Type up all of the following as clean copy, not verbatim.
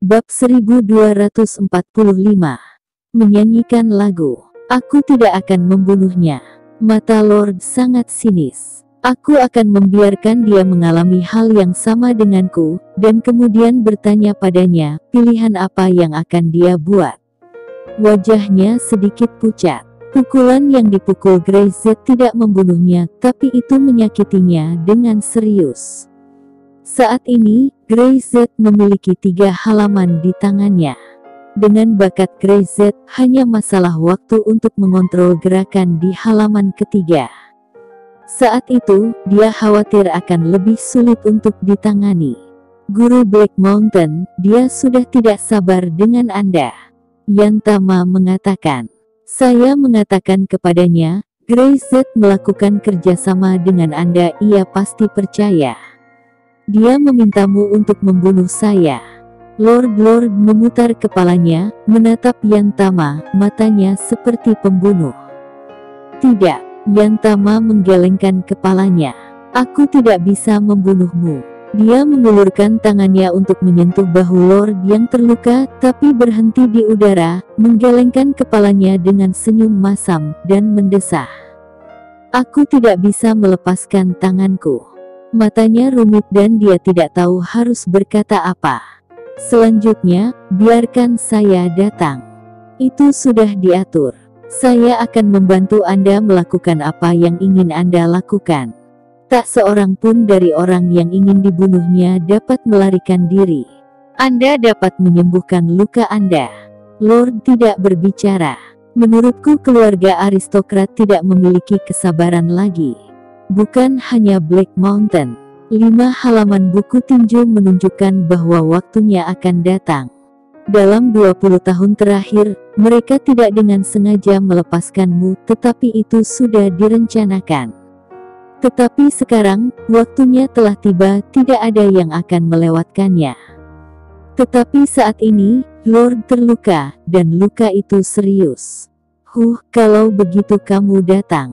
Bab 1245. Menyanyikan lagu. Aku tidak akan membunuhnya. Mata Lord sangat sinis. Aku akan membiarkan dia mengalami hal yang sama denganku, dan kemudian bertanya padanya, pilihan apa yang akan dia buat. Wajahnya sedikit pucat. Pukulan yang dipukul Greyz tidak membunuhnya, tapi itu menyakitinya dengan serius. Saat ini, Greyz memiliki 3 halaman di tangannya. Dengan bakat Greyz, hanya masalah waktu untuk mengontrol gerakan di halaman ketiga. Saat itu, dia khawatir akan lebih sulit untuk ditangani. Guru Black Mountain, dia sudah tidak sabar dengan Anda. Yantama mengatakan. Saya mengatakan kepadanya, Greyz melakukan kerjasama dengan Anda, ia pasti percaya. Dia memintamu untuk membunuh saya. Lord memutar kepalanya, menatap Yantama, matanya seperti pembunuh. Tidak, Yantama menggelengkan kepalanya. Aku tidak bisa membunuhmu. Dia mengulurkan tangannya untuk menyentuh bahu Lord yang terluka, tapi berhenti di udara, menggelengkan kepalanya dengan senyum masam, dan mendesah. Aku tidak bisa melepaskan tanganku. Matanya rumit dan dia tidak tahu harus berkata apa. Selanjutnya, biarkan saya datang. Itu sudah diatur. Saya akan membantu Anda melakukan apa yang ingin Anda lakukan. Tak seorang pun dari orang yang ingin dibunuhnya dapat melarikan diri. Anda dapat menyembuhkan luka Anda. Lord tidak berbicara. Menurutku keluarga aristokrat tidak memiliki kesabaran lagi. Bukan hanya Black Mountain. 5 halaman buku tinju menunjukkan bahwa waktunya akan datang. Dalam 20 tahun terakhir, mereka tidak dengan sengaja melepaskanmu, tetapi itu sudah direncanakan. Tetapi sekarang, waktunya telah tiba, tidak ada yang akan melewatkannya. Tetapi saat ini, Lord terluka, dan luka itu serius. Kalau begitu kamu datang.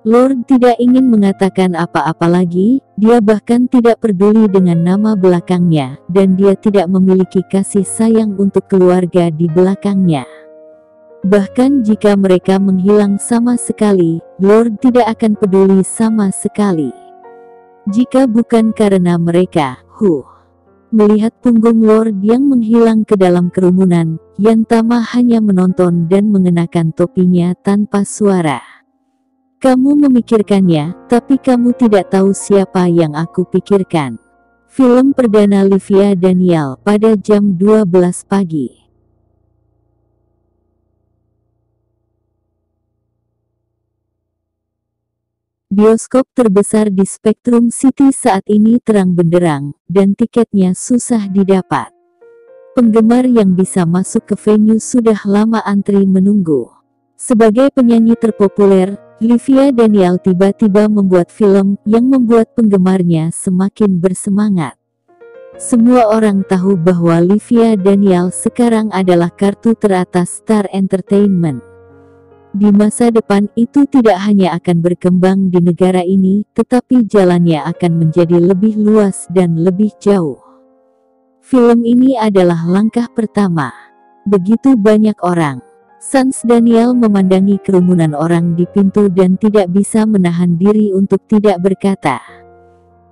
Lord tidak ingin mengatakan apa-apa lagi, dia bahkan tidak peduli dengan nama belakangnya, dan dia tidak memiliki kasih sayang untuk keluarga di belakangnya. Bahkan jika mereka menghilang sama sekali, Lord tidak akan peduli sama sekali. Jika bukan karena mereka, Melihat punggung Lord yang menghilang ke dalam kerumunan, Yantama hanya menonton dan mengenakan topinya tanpa suara. Kamu memikirkannya, tapi kamu tidak tahu siapa yang aku pikirkan. Film perdana Livia Daniel pada jam 12 pagi. Bioskop terbesar di Spectrum City saat ini terang benderang, dan tiketnya susah didapat. Penggemar yang bisa masuk ke venue sudah lama antri menunggu. Sebagai penyanyi terpopuler, Livia Daniel tiba-tiba membuat film yang membuat penggemarnya semakin bersemangat. Semua orang tahu bahwa Livia Daniel sekarang adalah kartu teratas Star Entertainment. Di masa depan itu tidak hanya akan berkembang di negara ini, tetapi jalannya akan menjadi lebih luas dan lebih jauh. Film ini adalah langkah pertama. Begitu banyak orang. Sans Daniel memandangi kerumunan orang di pintu dan tidak bisa menahan diri untuk tidak berkata.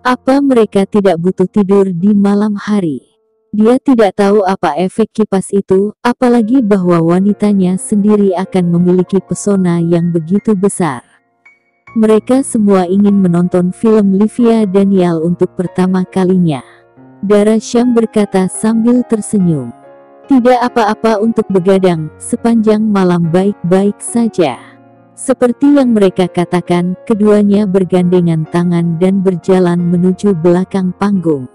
Apa mereka tidak butuh tidur di malam hari? Dia tidak tahu apa efek kipas itu, apalagi bahwa wanitanya sendiri akan memiliki pesona yang begitu besar. Mereka semua ingin menonton film Livia Daniel untuk pertama kalinya. Dara Syam berkata sambil tersenyum. Tidak apa-apa untuk begadang, sepanjang malam baik-baik saja. Seperti yang mereka katakan, keduanya bergandengan tangan dan berjalan menuju belakang panggung.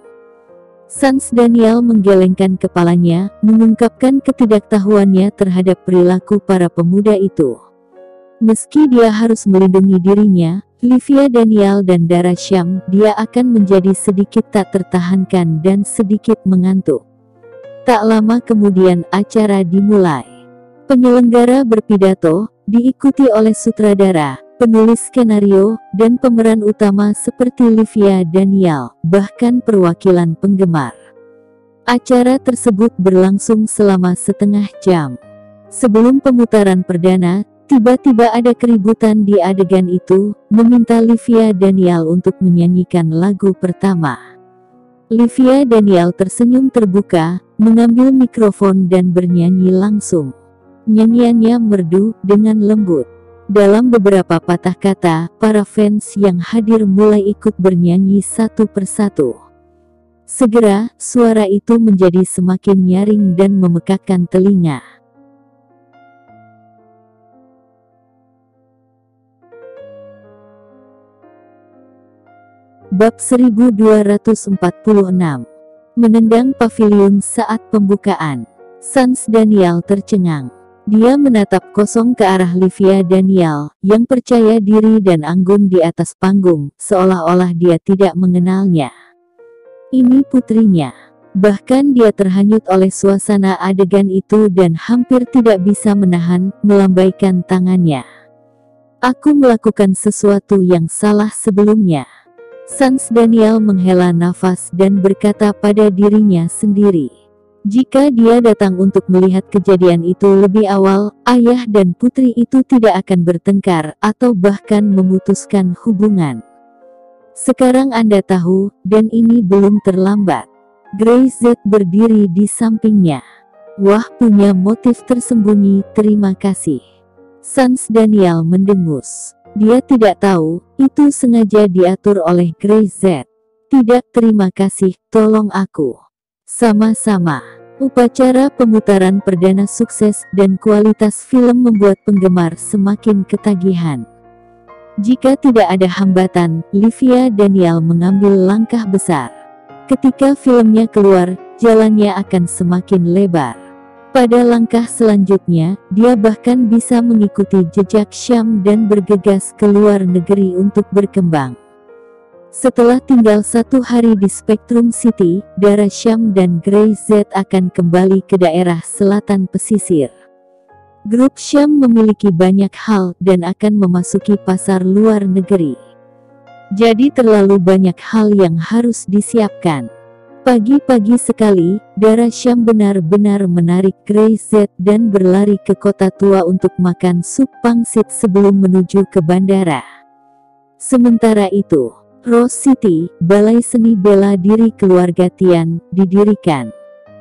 Sans Daniel menggelengkan kepalanya, mengungkapkan ketidaktahuannya terhadap perilaku para pemuda itu. Meski dia harus melindungi dirinya, Livia Daniel dan Dara Syam, dia akan menjadi sedikit tak tertahankan dan sedikit mengantuk. Tak lama kemudian acara dimulai. Penyelenggara berpidato, diikuti oleh sutradara, penulis skenario, dan pemeran utama seperti Livia Daniel, bahkan perwakilan penggemar. Acara tersebut berlangsung selama setengah jam. Sebelum pemutaran perdana, tiba-tiba ada keributan di adegan itu, meminta Livia Daniel untuk menyanyikan lagu pertama. Livia Daniel tersenyum terbuka, mengambil mikrofon dan bernyanyi langsung. Nyanyiannya merdu dengan lembut. Dalam beberapa patah kata, para fans yang hadir mulai ikut bernyanyi satu persatu. Segera, suara itu menjadi semakin nyaring dan memekakkan telinga. Bab 1246. Menendang pavilion saat pembukaan. Sans Daniel tercengang. Dia menatap kosong ke arah Livia Daniel, yang percaya diri dan anggun di atas panggung, seolah-olah dia tidak mengenalnya. Ini putrinya. Bahkan dia terhanyut oleh suasana adegan itu dan hampir tidak bisa menahan, melambaikan tangannya. Aku melakukan sesuatu yang salah sebelumnya. Sans Daniel menghela nafas dan berkata pada dirinya sendiri. Jika dia datang untuk melihat kejadian itu lebih awal, ayah dan putri itu tidak akan bertengkar atau bahkan memutuskan hubungan. Sekarang Anda tahu, dan ini belum terlambat. Grey Z berdiri di sampingnya. Wah, punya motif tersembunyi, terima kasih. Sans Daniel mendengus. Dia tidak tahu, itu sengaja diatur oleh Grey Z. Tidak, terima kasih, tolong aku. Sama-sama. Upacara pemutaran perdana sukses dan kualitas film membuat penggemar semakin ketagihan. Jika tidak ada hambatan, Livia Daniel mengambil langkah besar. Ketika filmnya keluar, jalannya akan semakin lebar. Pada langkah selanjutnya, dia bahkan bisa mengikuti jejak Syam dan bergegas ke luar negeri untuk berkembang. Setelah tinggal 1 hari di Spectrum City, Dara Syam dan Grey Z akan kembali ke daerah selatan pesisir. Grup Syam memiliki banyak hal dan akan memasuki pasar luar negeri. Jadi terlalu banyak hal yang harus disiapkan. Pagi-pagi sekali, Dara Syam benar-benar menarik Grey Z dan berlari ke kota tua untuk makan sup pangsit sebelum menuju ke bandara. Sementara itu, Rose City, balai seni bela diri keluarga Tian, didirikan.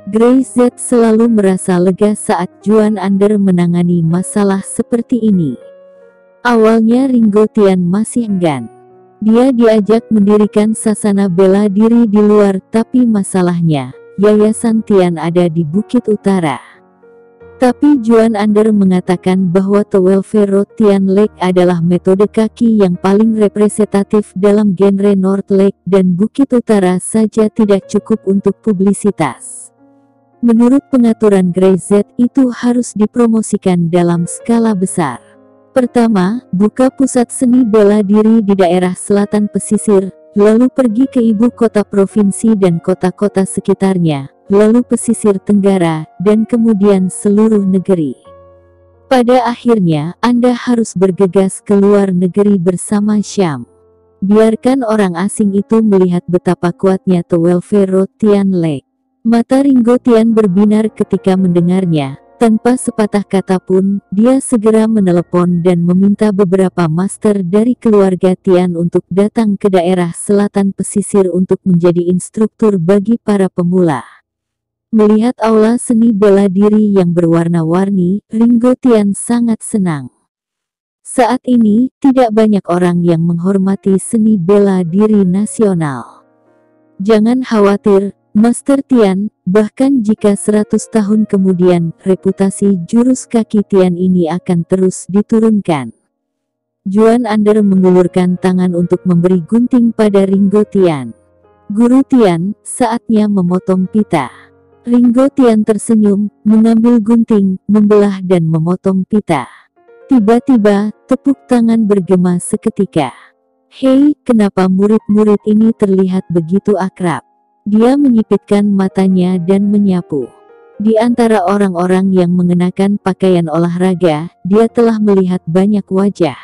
Grey Z selalu merasa lega saat Juan Under menangani masalah seperti ini. Awalnya Ringo Tian masih enggan. Dia diajak mendirikan sasana bela diri di luar, tapi masalahnya, Yayasan Tian ada di Bukit Utara. Tapi Juan Under mengatakan bahwa The Welfare Road Tian Lake adalah metode kaki yang paling representatif dalam genre North Lake dan Bukit Utara saja tidak cukup untuk publisitas. Menurut pengaturan Grey Z, itu harus dipromosikan dalam skala besar. Pertama, buka pusat seni bela diri di daerah selatan pesisir, lalu pergi ke ibu kota provinsi dan kota-kota sekitarnya, lalu pesisir tenggara, dan kemudian seluruh negeri. Pada akhirnya, Anda harus bergegas ke luar negeri bersama Syam. Biarkan orang asing itu melihat betapa kuatnya The Welfare Road Tian Lake. Mata Ringo Tian berbinar ketika mendengarnya. Tanpa sepatah kata pun, dia segera menelepon dan meminta beberapa master dari keluarga Tian untuk datang ke daerah selatan pesisir untuk menjadi instruktur bagi para pemula. Melihat aula seni bela diri yang berwarna-warni, Ringo Tian sangat senang. Saat ini, tidak banyak orang yang menghormati seni bela diri nasional. Jangan khawatir, Master Tian, bahkan jika 100 tahun kemudian, reputasi jurus kaki Tian ini akan terus diturunkan. Juan Under mengulurkan tangan untuk memberi gunting pada Ringo Tian. Guru Tian, saatnya memotong pita. Ringo Tian tersenyum, mengambil gunting, membelah dan memotong pita. Tiba-tiba, tepuk tangan bergema seketika. Hei, kenapa murid-murid ini terlihat begitu akrab? Dia menyipitkan matanya dan menyapu. Di antara orang-orang yang mengenakan pakaian olahraga, dia telah melihat banyak wajah.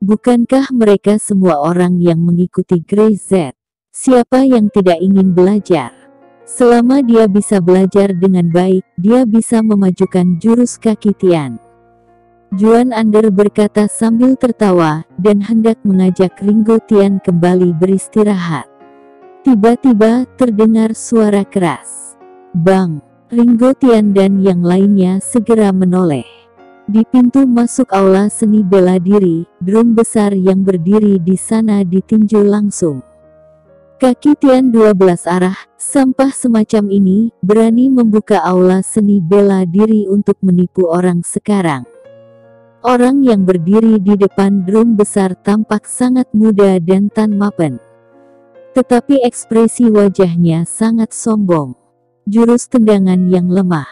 Bukankah mereka semua orang yang mengikuti Grey Z? Siapa yang tidak ingin belajar? Selama dia bisa belajar dengan baik, dia bisa memajukan jurus kaki Tian. Juan Ander berkata sambil tertawa, dan hendak mengajak Ringo Tian kembali beristirahat. Tiba-tiba, terdengar suara keras. Bang! Ringo Tian dan yang lainnya segera menoleh. Di pintu masuk aula seni bela diri, drum besar yang berdiri di sana ditinju langsung. Kaki Tian 12 arah, sampah semacam ini, berani membuka aula seni bela diri untuk menipu orang sekarang. Orang yang berdiri di depan drum besar tampak sangat muda dan tan mapan. Tetapi ekspresi wajahnya sangat sombong. Jurus tendangan yang lemah.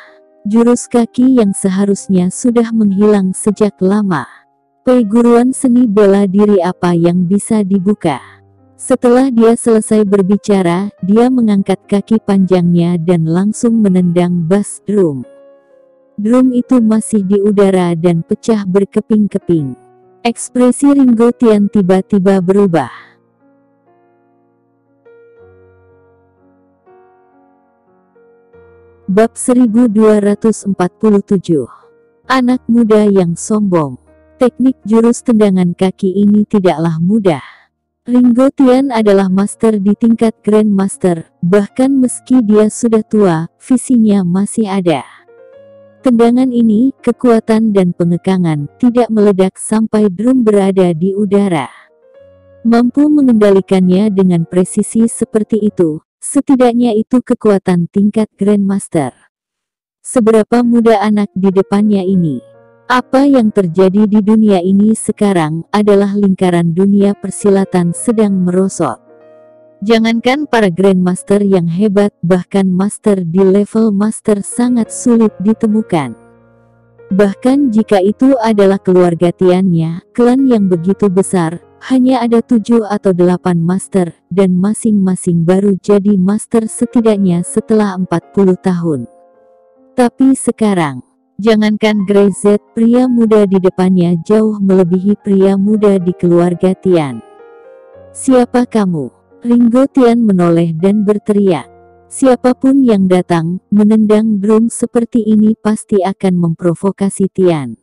Jurus kaki yang seharusnya sudah menghilang sejak lama. Perguruan seni bela diri apa yang bisa dibuka? Setelah dia selesai berbicara, dia mengangkat kaki panjangnya dan langsung menendang bass drum. Drum itu masih di udara dan pecah berkeping-keping. Ekspresi Ringo Tian tiba-tiba berubah. Bab 1247. Anak muda yang sombong. Teknik jurus tendangan kaki ini tidaklah mudah. Ringo Tian adalah master di tingkat Grandmaster, bahkan meski dia sudah tua, visinya masih ada. Tendangan ini, kekuatan dan pengekangan, tidak meledak sampai drum berada di udara. Mampu mengendalikannya dengan presisi seperti itu, setidaknya itu kekuatan tingkat Grandmaster. Seberapa muda anak di depannya ini? Apa yang terjadi di dunia ini sekarang adalah lingkaran dunia persilatan sedang merosot. Jangankan para Grandmaster yang hebat, bahkan master di level master sangat sulit ditemukan. Bahkan jika itu adalah keluarga Tiannya, klan yang begitu besar, hanya ada 7 atau 8 master, dan masing-masing baru jadi master setidaknya setelah 40 tahun. Tapi sekarang, jangankan Grey Z, pria muda di depannya jauh melebihi pria muda di keluarga Tian. Siapa kamu? Ringo Tian menoleh dan berteriak. Siapapun yang datang, menendang drum seperti ini pasti akan memprovokasi Tian.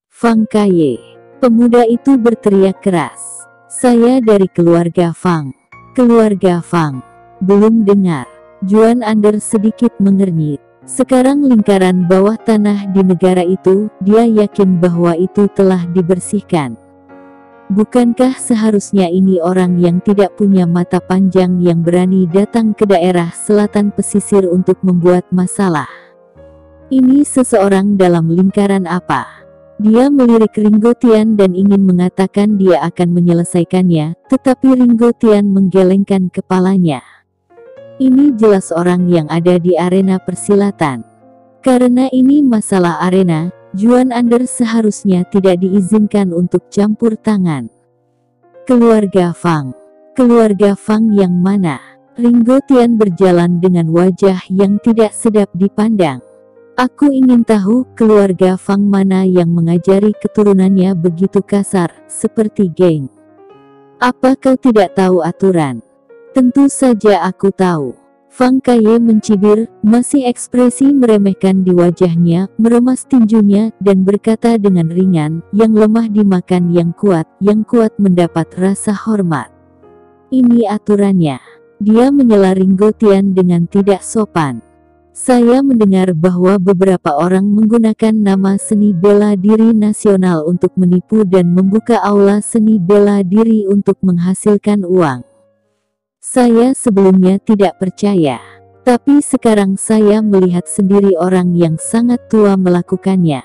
Fang Kaye. Pemuda itu berteriak keras. Saya dari keluarga Fang. Keluarga Fang. Belum dengar. Juan Ander sedikit mengernyit. Sekarang lingkaran bawah tanah di negara itu, dia yakin bahwa itu telah dibersihkan. Bukankah seharusnya ini orang yang tidak punya mata panjang yang berani datang ke daerah selatan pesisir untuk membuat masalah? Ini seseorang dalam lingkaran apa? Dia melirik Ringo Tian dan ingin mengatakan dia akan menyelesaikannya, tetapi Ringo Tian menggelengkan kepalanya. Ini jelas orang yang ada di arena persilatan. Karena ini masalah arena, Juan Ander seharusnya tidak diizinkan untuk campur tangan. Keluarga Fang. Keluarga Fang yang mana? Ringo Tian berjalan dengan wajah yang tidak sedap dipandang. Aku ingin tahu keluarga Fang mana yang mengajari keturunannya begitu kasar, seperti geng. Apa kau tidak tahu aturan? Tentu saja aku tahu. Fang Kaye mencibir, masih ekspresi meremehkan di wajahnya, meremas tinjunya, dan berkata dengan ringan, yang lemah dimakan yang kuat mendapat rasa hormat. Ini aturannya. Dia menyela Ringo Tian dengan tidak sopan. Saya mendengar bahwa beberapa orang menggunakan nama seni bela diri nasional untuk menipu dan membuka aula seni bela diri untuk menghasilkan uang. Saya sebelumnya tidak percaya, tapi sekarang saya melihat sendiri orang yang sangat tua melakukannya.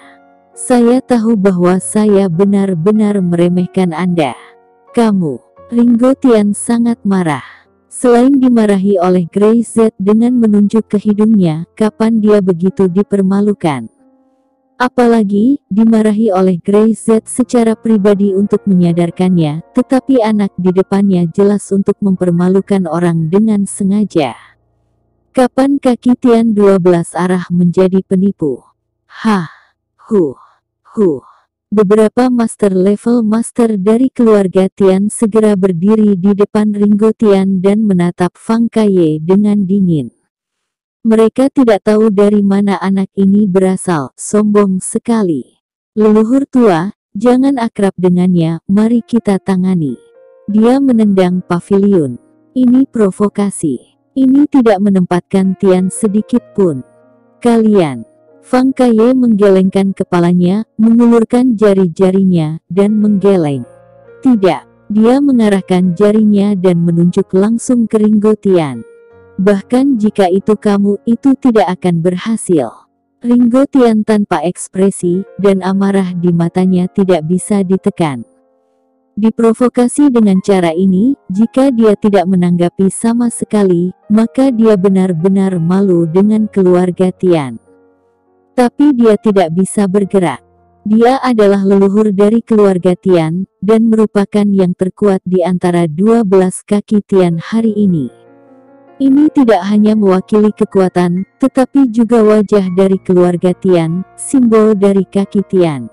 Saya tahu bahwa saya benar-benar meremehkan Anda. Kamu, Ringo Tian sangat marah. Selain dimarahi oleh Grey Z dengan menunjuk ke hidungnya, kapan dia begitu dipermalukan? Apalagi, dimarahi oleh Grey Z secara pribadi untuk menyadarkannya, tetapi anak di depannya jelas untuk mempermalukan orang dengan sengaja. Kapan kaki Tian 12 arah menjadi penipu? Beberapa master level master dari keluarga Tian segera berdiri di depan Ringo Tian dan menatap Fang Kaye dengan dingin. Mereka tidak tahu dari mana anak ini berasal, sombong sekali. Leluhur tua, jangan akrab dengannya, mari kita tangani. Dia menendang paviliun. Ini provokasi. Ini tidak menempatkan Tian sedikit pun. Kalian. Fang Kaye menggelengkan kepalanya, mengulurkan jari-jarinya, dan menggeleng. Tidak. Dia mengarahkan jarinya dan menunjuk langsung ke Ringo Tian. Bahkan jika itu kamu, itu tidak akan berhasil. Ringo Tian tanpa ekspresi, dan amarah di matanya tidak bisa ditekan. Diprovokasi dengan cara ini, jika dia tidak menanggapi sama sekali, maka dia benar-benar malu dengan keluarga Tian. Tapi dia tidak bisa bergerak. Dia adalah leluhur dari keluarga Tian, dan merupakan yang terkuat di antara 12 kaki Tian hari ini. Ini tidak hanya mewakili kekuatan, tetapi juga wajah dari keluarga Tian, simbol dari kaki Tian.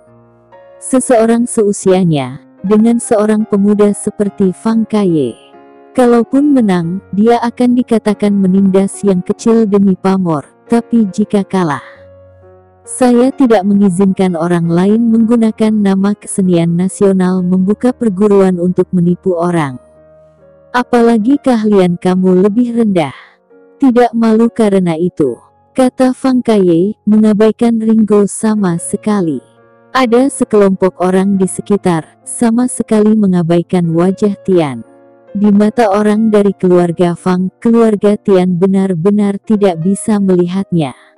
Seseorang seusianya, dengan seorang pemuda seperti Fang Kaye. Kalaupun menang, dia akan dikatakan menindas yang kecil demi pamor, tapi jika kalah, saya tidak mengizinkan orang lain menggunakan nama kesenian nasional membuka perguruan untuk menipu orang. Apalagi keahlian kamu lebih rendah. Tidak malu karena itu, kata Fang Kaye, mengabaikan Ringo sama sekali. Ada sekelompok orang di sekitar, sama sekali mengabaikan wajah Tian. Di mata orang dari keluarga Fang, keluarga Tian benar-benar tidak bisa melihatnya.